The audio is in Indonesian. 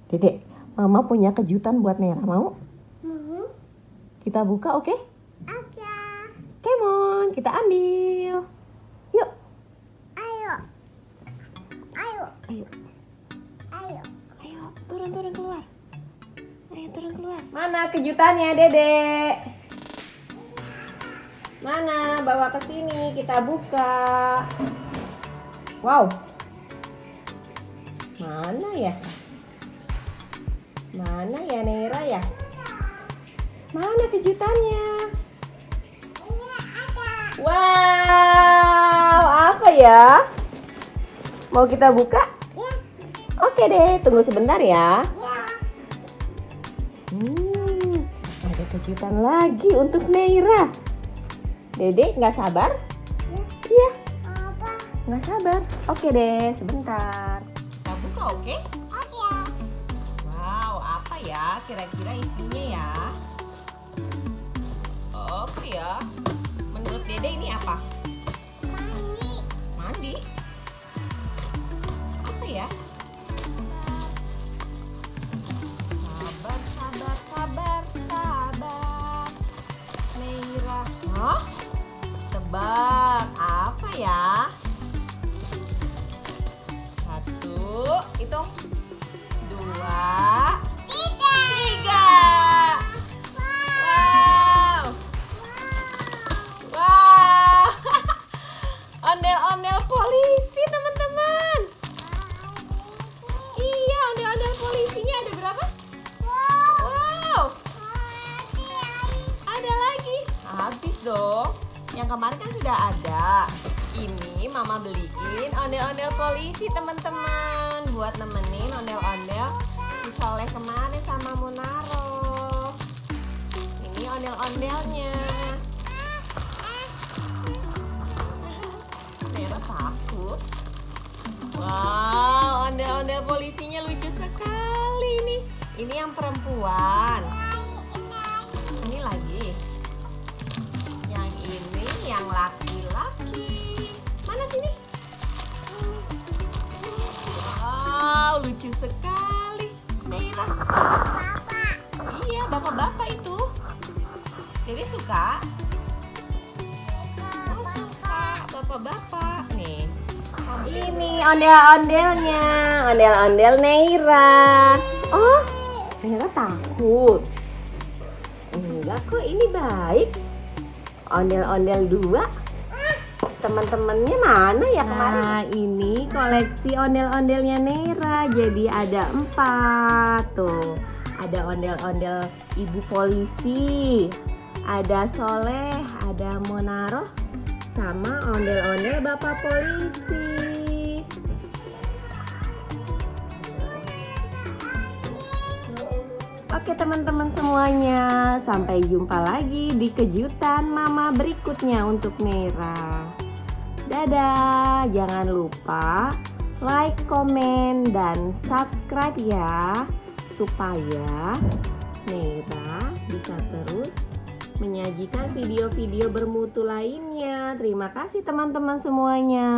Dedek, Mama punya kejutan buat Nera, mau? Kita buka, oke? Oke. Come on, kita ambil. Yuk. Ayo. Ayo. Ayo, Ayo. ayo, turun keluar. Ayo, turun keluar. Mana kejutannya, Dedek? Mana? Bawa ke sini, kita buka. Wow. Mana ya? Mana ya, Nera ya? Mana kejutannya? Ini ada. Wow, apa ya? Mau kita buka? Ya. Oke deh, tunggu sebentar ya. Ya. Ada kejutan lagi untuk Neira. Dedek nggak sabar? Ya. Iya, Apa? nggak sabar. Oke deh, sebentar. Kita buka, oke? Oke. Wow, apa ya kira-kira isinya ya? Oke ya. Menurut Dede ini apa? Mami. Mandi? Apa ya? Sabar. Neira. Hah? Tebak. Apa ya? 1, hitung. 2, 3. Wow. Wow. Ondel-ondel polisi, teman-teman. Iya, ondel-ondel polisinya ada berapa? Wow. Ada lagi. Habis dong. Yang kemarin kan sudah ada. Ini Mama beliin ondel-ondel polisi, teman-teman. Buat nemenin ondel-ondel si Soleh kemarin sama Munaro. Ini ondel-ondelnya. Nera takut. Wow, ondel-ondel polisinya lucu sekali nih. Ini yang perempuan. Ini lagi. Yang ini yang laki-laki. Mana sini? Wow, lucu sekali. Neira. Iya, bapak-bapak itu. Jadi suka? Oh, suka. Bapak-bapak. Nih. Ini ondel-ondelnya. Ondel-ondel Neira. Oh, Neira takut. Enggak kok, ini baik. Ondel-ondel 2. Teman-temannya mana ya kemarin? Nah, ini koleksi ondel-ondelnya Neira. Jadi ada 4 tuh. Ada ondel-ondel ibu polisi, ada Soleh, ada Monaro, sama ondel-ondel bapak polisi. Oke teman-teman semuanya, sampai jumpa lagi di kejutan Mama berikutnya untuk Neira. Dadah, jangan lupa like, komen, dan subscribe ya, supaya Neira bisa terus menyajikan video-video bermutu lainnya. Terima kasih teman-teman semuanya.